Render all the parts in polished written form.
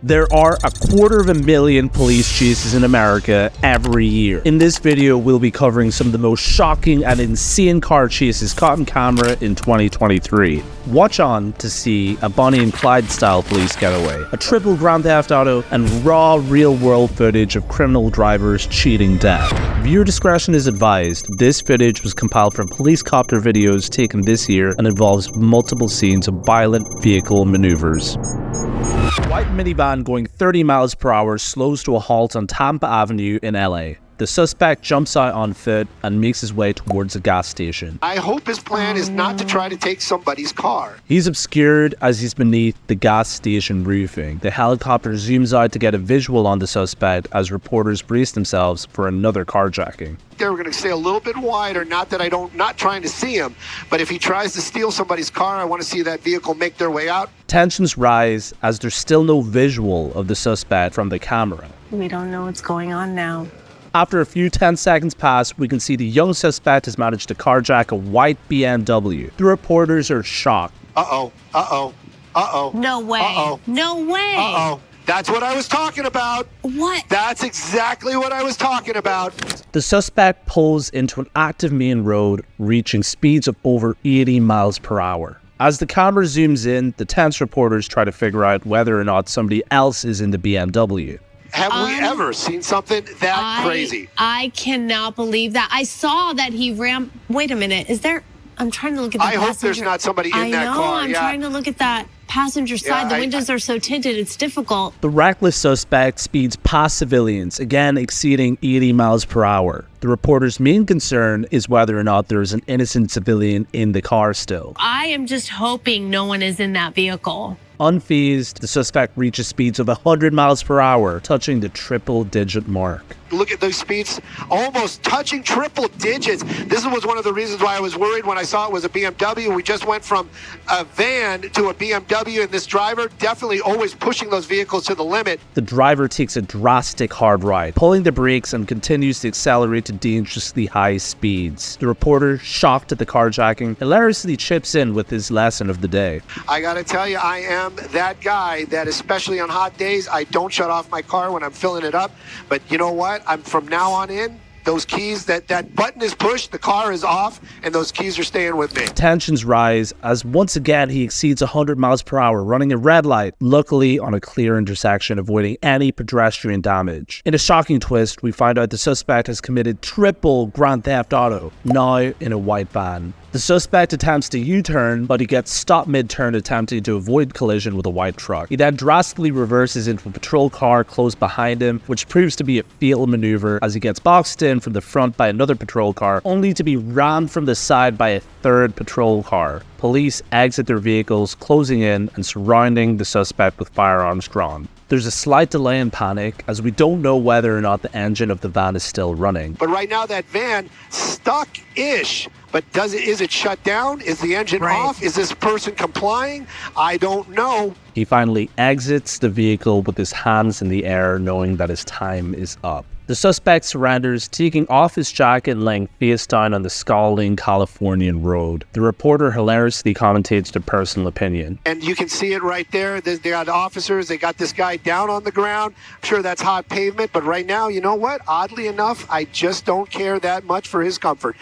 There are 250,000 police chases in America every year. In this video, we'll be covering some of the most shocking and insane car chases caught on camera in 2023. Watch on to see a Bonnie and Clyde style police getaway, a triple Grand Theft Auto, and raw real-world footage of criminal drivers cheating death. Viewer discretion is advised. This footage was compiled from police copter videos taken this year and involves multiple scenes of violent vehicle maneuvers. White minivan going 30 miles per hour slows to a halt on Tampa Avenue in LA. The suspect jumps out on foot and makes his way towards a gas station. I hope his plan is not to try to take somebody's car. He's obscured as he's beneath the gas station roofing. The helicopter zooms out to get a visual on the suspect as reporters brace themselves for another carjacking. They were going to stay a little bit wider, not trying to see him, but if he tries to steal somebody's car, I want to see that vehicle make their way out. Tensions rise as there's still no visual of the suspect from the camera. We don't know what's going on now. After a few 10 seconds pass, we can see the young suspect has managed to carjack a white BMW. The reporters are shocked. Uh-oh. No way. Uh-oh. No way. Uh-oh. That's what I was talking about. What? That's exactly what I was talking about. The suspect pulls into an active main road, reaching speeds of over 80 miles per hour. As the camera zooms in, the tense reporters try to figure out whether or not somebody else is in the BMW. Have we ever seen something that crazy? I cannot believe that. I saw that he ran. Wait a minute. Is there? I'm trying to look at the passenger. I hope there's not somebody in that car. I'm trying to look at that passenger side. The windows are so tinted, it's difficult. The reckless suspect speeds past civilians, again exceeding 80 miles per hour. The reporter's main concern is whether or not there is an innocent civilian in the car still. I am just hoping no one is in that vehicle. Unfazed, the suspect reaches speeds of 100 miles per hour, touching the triple-digit mark. Look at those speeds, almost touching triple digits. This was one of the reasons why I was worried when I saw it was a BMW. We just went from a van to a BMW, and this driver definitely always pushing those vehicles to the limit. The driver takes a drastic hard right, pulling the brakes and continues to accelerate to dangerously high speeds. The reporter, shocked at the carjacking, hilariously chips in with his lesson of the day. I gotta tell you, I am that guy that, especially on hot days, I don't shut off my car when I'm filling it up. But you know what? I'm from now on in, those keys, that button is pushed, the car is off, and those keys are staying with me. Tensions rise as once again he exceeds 100 miles per hour, running a red light, luckily on a clear intersection, avoiding any pedestrian damage. In a shocking twist, we find out the suspect has committed triple Grand Theft Auto, now in a white van. The suspect attempts to U-turn, but he gets stopped mid-turn attempting to avoid collision with a white truck. He then drastically reverses into a patrol car close behind him, which proves to be a fatal maneuver as he gets boxed in from the front by another patrol car, only to be rammed from the side by a third patrol car. Police exit their vehicles, closing in and surrounding the suspect with firearms drawn. There's a slight delay in panic as we don't know whether or not the engine of the van is still running. But right now that van, stuck-ish. But is it shut down? Is the engine off? Is this person complying? I don't know. He finally exits the vehicle with his hands in the air, knowing that his time is up. The suspect surrenders, taking off his jacket and laying face down on the scalding Californian road. The reporter hilariously commentates their personal opinion. And you can see it right there. They got officers. They got this guy down on the ground. I'm sure that's hot pavement. But right now, you know what? Oddly enough, I just don't care that much for his comfort.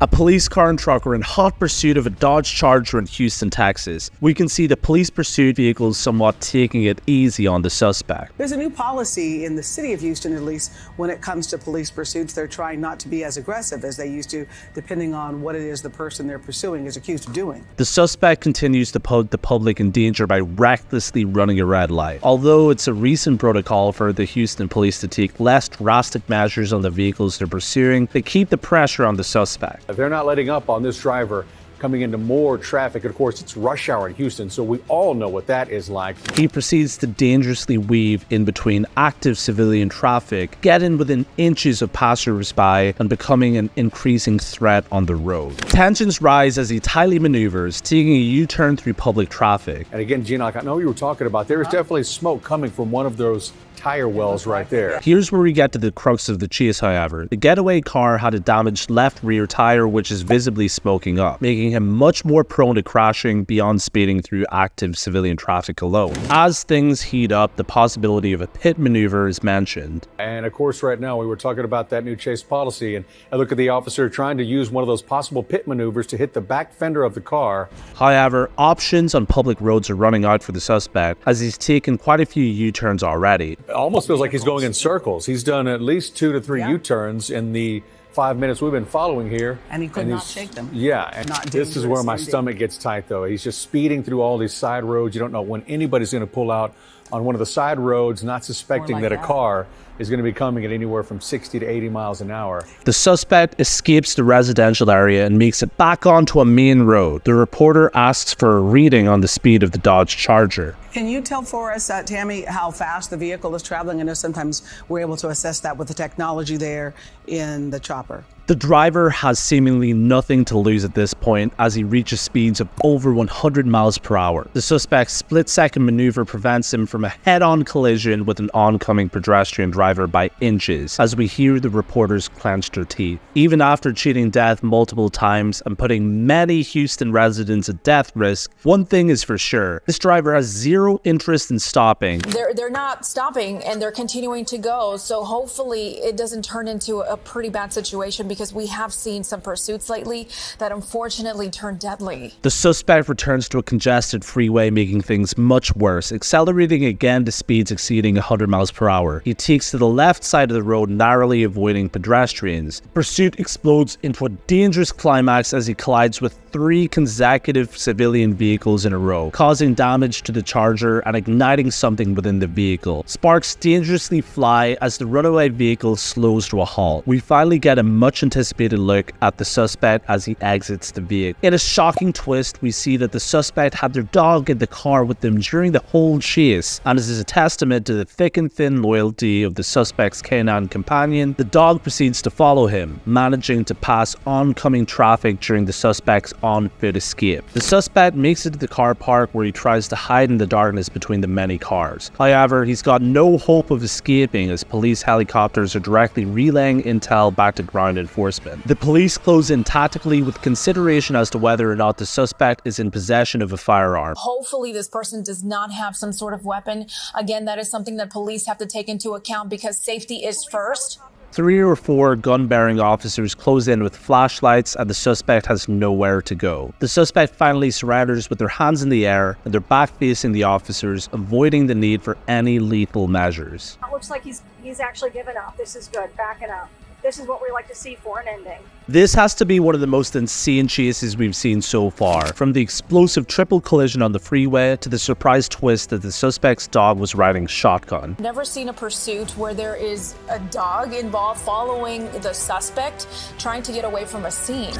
A police car and truck are in hot pursuit of a Dodge Charger in Houston, Texas. We can see the police pursuit vehicles somewhat taking it easy on the suspect. There's a new policy in the city of Houston, at least, when it comes to police pursuits. They're trying not to be as aggressive as they used to, depending on what it is the person they're pursuing is accused of doing. The suspect continues to put the public in danger by recklessly running a red light. Although it's a recent protocol for the Houston police to take less drastic measures on the vehicles they're pursuing, they keep the pressure on the suspect. They're not letting up on this driver coming into more traffic. Of course, it's rush hour in Houston, so we all know what that is like. He proceeds to dangerously weave in between active civilian traffic, getting within inches of passers-by and becoming an increasing threat on the road. Tensions rise as he tightly maneuvers, taking a U-turn through public traffic. And again, Gene, like I know you were talking about, there is definitely smoke coming from one of those tire wells right there. Here's where we get to the crux of the chase, however. The getaway car had a damaged left rear tire which is visibly smoking up, making making him much more prone to crashing beyond speeding through active civilian traffic alone. As things heat up, the possibility of a pit maneuver is mentioned. And of course, right now we were talking about that new chase policy, and I look at the officer trying to use one of those possible pit maneuvers to hit the back fender of the car. However, options on public roads are running out for the suspect, as he's taken quite a few U-turns already. It almost feels like he's going in circles. He's done at least 2 to 3 U-turns in the 5 minutes we've been following here. And he could not shake them. Yeah, and this is where my stomach gets tight, though. He's just speeding through all these side roads. You don't know when anybody's going to pull out on one of the side roads, not suspecting that a car is going to be coming at anywhere from 60 to 80 miles an hour. The suspect escapes the residential area and makes it back onto a main road. The reporter asks for a reading on the speed of the Dodge Charger. Can you tell for us, Tammy, how fast the vehicle is traveling? I know sometimes we're able to assess that with the technology there in the chopper. The driver has seemingly nothing to lose at this point as he reaches speeds of over 100 miles per hour. The suspect's split-second maneuver prevents him from a head-on collision with an oncoming pedestrian driver by inches, as we hear the reporters clench their teeth. Even after cheating death multiple times and putting many Houston residents at death risk, one thing is for sure: this driver has zero interest in stopping. They're not stopping, and they're continuing to go, so hopefully it doesn't turn into a pretty bad situation, because we have seen some pursuits lately that unfortunately turn deadly. The suspect returns to a congested freeway, making things much worse, accelerating again to speeds exceeding 100 miles per hour. He takes to the left side of the road, narrowly avoiding pedestrians. The pursuit explodes into a dangerous climax as he collides with 3 consecutive civilian vehicles in a row, causing damage to the Charger and igniting something within the vehicle. Sparks dangerously fly as the runaway vehicle slows to a halt. We finally get a much anticipated look at the suspect as he exits the vehicle. In a shocking twist, we see that the suspect had their dog in the car with them during the whole chase, and as is a testament to the thick and thin loyalty of the suspect's canine companion, the dog proceeds to follow him, managing to pass oncoming traffic during the suspect's on-foot escape. The suspect makes it to the car park, where he tries to hide in the darkness between the many cars. However, he's got no hope of escaping, as police helicopters are directly relaying intel back to ground enforcement. The police close in tactically with consideration as to whether or not the suspect is in possession of a firearm. Hopefully this person does not have some sort of weapon. Again, that is something that police have to take into account, because safety is first. 3 or 4 gun-bearing officers close in with flashlights, and the suspect has nowhere to go. The suspect finally surrenders with their hands in the air and their back facing the officers, avoiding the need for any lethal measures. It looks like he's actually given up. This is good, backing up. This is what we like to see for an ending. This has to be one of the most insane chases we've seen so far, from the explosive triple collision on the freeway to the surprise twist that the suspect's dog was riding shotgun. Never seen a pursuit where there is a dog involved following the suspect, trying to get away from a scene.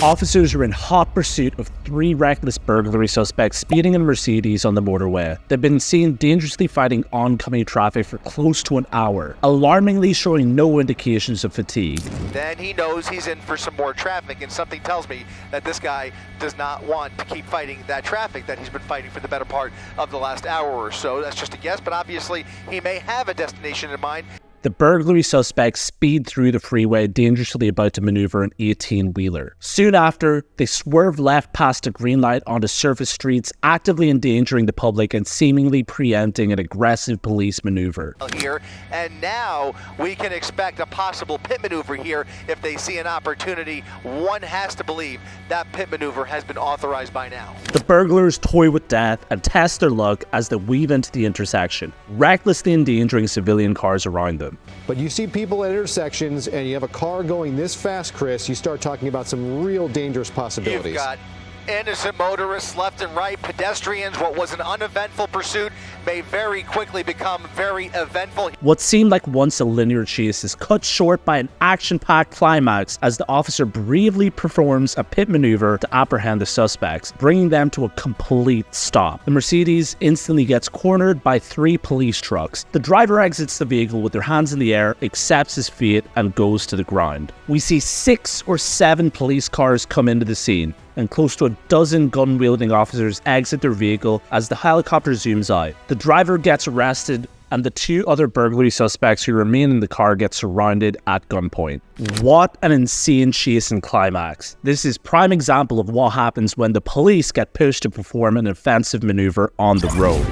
Officers are in hot pursuit of 3 reckless burglary suspects speeding in Mercedes on the motorway. They've been seen dangerously fighting oncoming traffic for close to an hour, alarmingly showing no indications of fatigue. Then he knows he's in for some more traffic, and something tells me that this guy does not want to keep fighting that traffic that he's been fighting for the better part of the last hour or so. That's just a guess, but obviously he may have a destination in mind. The burglary suspects speed through the freeway, dangerously about to maneuver an 18-wheeler. Soon after, they swerve left past a green light onto surface streets, actively endangering the public and seemingly preempting an aggressive police maneuver. Here, and now we can expect a possible pit maneuver here if they see an opportunity. One has to believe that pit maneuver has been authorized by now. The burglars toy with death and test their luck as they weave into the intersection, recklessly endangering civilian cars around them. But you see people at intersections and you have a car going this fast, Chris, you start talking about some real dangerous possibilities. You've got innocent motorists left and right, pedestrians. What was an uneventful pursuit may very quickly become very eventful. What seemed like once a linear chase is cut short by an action-packed climax as the officer bravely performs a pit maneuver to apprehend the suspects, bringing them to a complete stop. The Mercedes instantly gets cornered by 3 police trucks. The driver exits the vehicle with their hands in the air, accepts his fate, and goes to the ground. We see 6 or 7 police cars come into the scene, and close to a dozen gun-wielding officers exit their vehicle as the helicopter zooms out. The driver gets arrested, and the 2 other burglary suspects who remain in the car get surrounded at gunpoint. What an insane chase and climax. This is prime example of what happens when the police get pushed to perform an offensive maneuver on the road.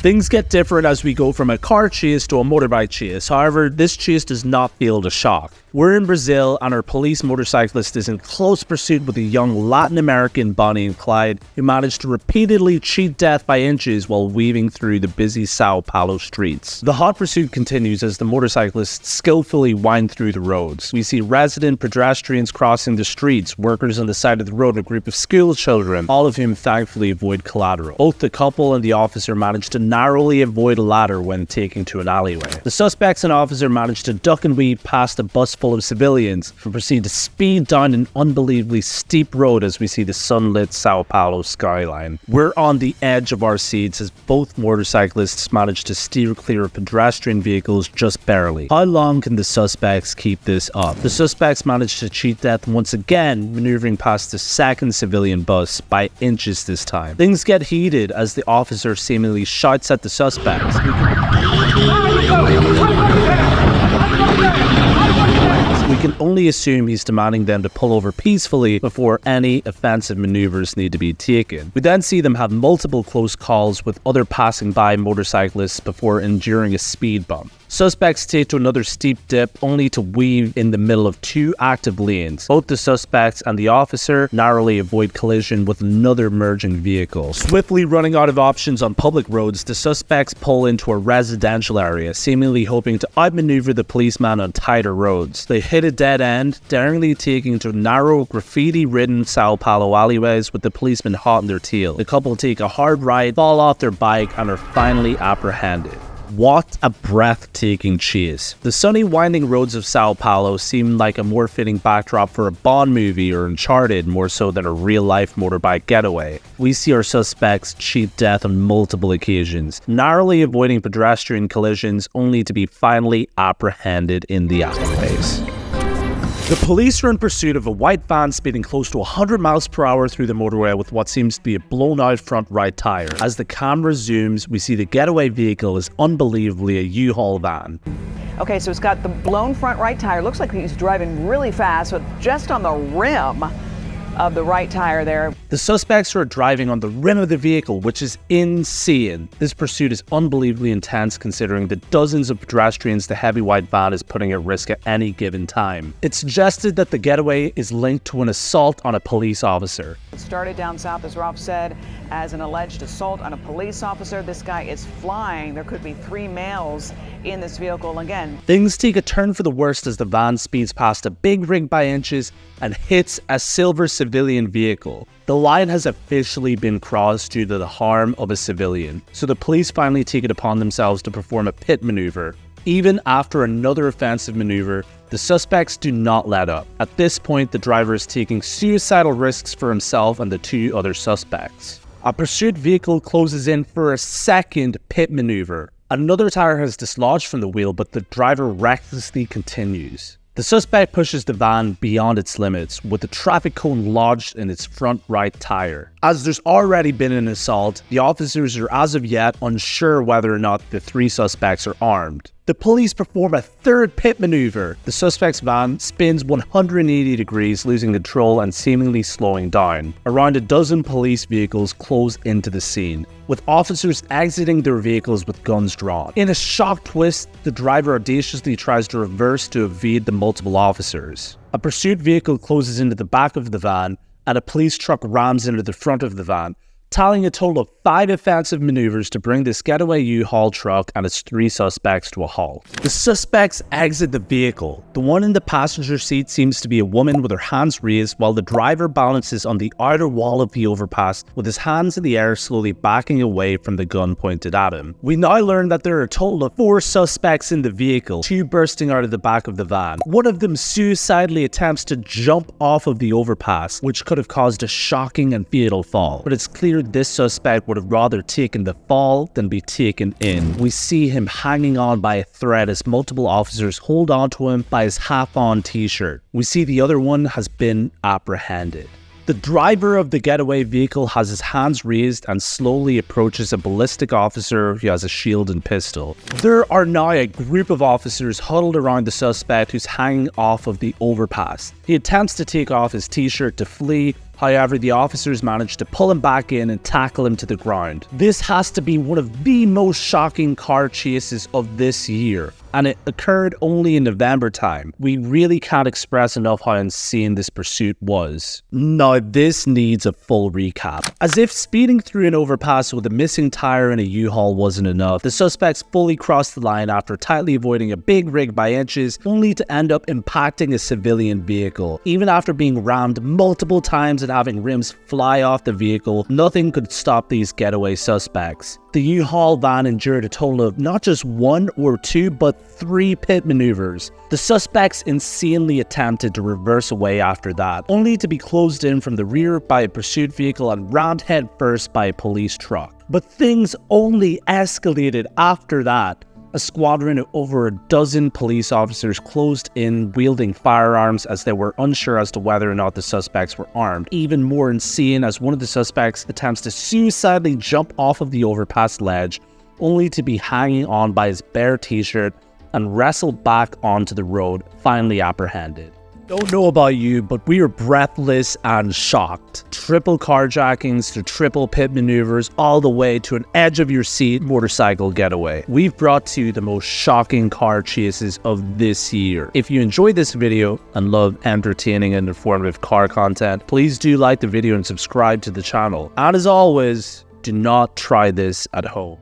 Things get different as we go from a car chase to a motorbike chase. However, this chase does not feel the shock. We're in Brazil and our police motorcyclist is in close pursuit with a young Latin American Bonnie and Clyde who managed to repeatedly cheat death by inches while weaving through the busy Sao Paulo streets. The hot pursuit continues as the motorcyclists skillfully wind through the roads. We see resident pedestrians crossing the streets, workers on the side of the road, a group of school children, all of whom thankfully avoid collateral. Both the couple and the officer manage to narrowly avoid a ladder when taking to an alleyway. The suspects and officer manage to duck and weave past a bus full of civilians and proceed to speed down an unbelievably steep road as we see the sunlit Sao Paulo skyline. We're on the edge of our seats as both motorcyclists manage to steer clear of pedestrian vehicles just barely. How long can the suspects keep this up? The suspects manage to cheat death once again, maneuvering past the second civilian bus by inches this time. Things get heated as the officer seemingly shouts at the suspects. We can only assume he's demanding them to pull over peacefully before any offensive maneuvers need to be taken. We then see them have multiple close calls with other passing by motorcyclists before enduring a speed bump. Suspects take to another steep dip only to weave in the middle of 2 active lanes. Both the suspects and the officer narrowly avoid collision with another merging vehicle. Swiftly running out of options on public roads, the suspects pull into a residential area, seemingly hoping to outmaneuver the policeman on tighter roads. They hit a dead end, daringly taking to narrow, graffiti-ridden Sao Paulo alleyways with the policeman hot on their tail. The couple take a hard ride, fall off their bike, and are finally apprehended. What a breathtaking chase. The sunny winding roads of Sao Paulo seem like a more fitting backdrop for a Bond movie or Uncharted more so than a real-life motorbike getaway. We see our suspects cheat death on multiple occasions, narrowly avoiding pedestrian collisions only to be finally apprehended in the alleyways. The police are in pursuit of a white van speeding close to 100 miles per hour through the motorway with what seems to be a blown out front right tire. As the camera zooms, we see the getaway vehicle is unbelievably a U-Haul van. Okay, so it's got the blown front right tire. Looks like he's driving really fast, but just on the rim of the right tire there. The suspects are driving on the rim of the vehicle, which is insane. This pursuit is unbelievably intense considering the dozens of pedestrians the heavy white van is putting at risk at any given time. It's suggested that the getaway is linked to an assault on a police officer. It started down south, as Rob said, as an alleged assault on a police officer. This guy is flying. There could be 3 males in this vehicle again. Things take a turn for the worst as the van speeds past a big rig by inches and hits a silver civilian vehicle. The line has officially been crossed due to the harm of a civilian, so the police finally take it upon themselves to perform a pit maneuver. Even after another offensive maneuver, the suspects do not let up. At this point, the driver is taking suicidal risks for himself and the 2 other suspects. A pursuit vehicle closes in for a second pit maneuver. Another tire has dislodged from the wheel, but the driver recklessly continues. The suspect pushes the van beyond its limits, with the traffic cone lodged in its front right tire. As there's already been an assault, the officers are as of yet unsure whether or not the 3 suspects are armed. The police perform a third pit maneuver. The suspect's van spins 180 degrees, losing control and seemingly slowing down. Around a dozen police vehicles close into the scene, with officers exiting their vehicles with guns drawn. In a shock twist, the driver audaciously tries to reverse to evade the multiple officers. A pursuit vehicle closes into the back of the van, and a police truck rams into the front of the van, tallying a total of 5 offensive maneuvers to bring this getaway U-Haul truck and its 3 suspects to a halt. The suspects exit the vehicle. The one in the passenger seat seems to be a woman with her hands raised, while the driver balances on the outer wall of the overpass with his hands in the air, slowly backing away from the gun pointed at him. We now learn that there are a total of 4 suspects in the vehicle, 2 bursting out of the back of the van. One of them suicidally attempts to jump off of the overpass, which could have caused a shocking and fatal fall. But it's clear this suspect would have rather taken the fall than be taken in. We see him hanging on by a thread as multiple officers hold on to him by his half-on t-shirt. We see the other one has been apprehended. The driver of the getaway vehicle has his hands raised and slowly approaches a ballistic officer who has a shield and pistol. There are now a group of officers huddled around the suspect who's hanging off of the overpass. He attempts to take off his t-shirt to flee. However, the officers manage to pull him back in and tackle him to the ground. This has to be one of the most shocking car chases of this year, and it occurred only in November time. We really can't express enough how insane this pursuit was. Now, this needs a full recap. As if speeding through an overpass with a missing tire and a U-Haul wasn't enough, the suspects fully crossed the line after tightly avoiding a big rig by inches, only to end up impacting a civilian vehicle. Even after being rammed multiple times and having rims fly off the vehicle, nothing could stop these getaway suspects. The U-Haul van endured a total of not just 1 or 2, but 3 pit maneuvers. The suspects insanely attempted to reverse away after that, only to be closed in from the rear by a pursuit vehicle and rammed headfirst by a police truck. But things only escalated after that. A squadron of over a dozen police officers closed in, wielding firearms, as they were unsure as to whether or not the suspects were armed. Even more insane, as one of the suspects attempts to suicidally jump off of the overpass ledge, only to be hanging on by his bare t-shirt and wrestled back onto the road, finally apprehended. Don't know about you, but we are breathless and shocked. Triple carjackings to triple pit maneuvers, all the way to an edge-of-your-seat motorcycle getaway. We've brought to you the most shocking car chases of this year. If you enjoyed this video and love entertaining and informative car content, please do like the video and subscribe to the channel. And as always, do not try this at home.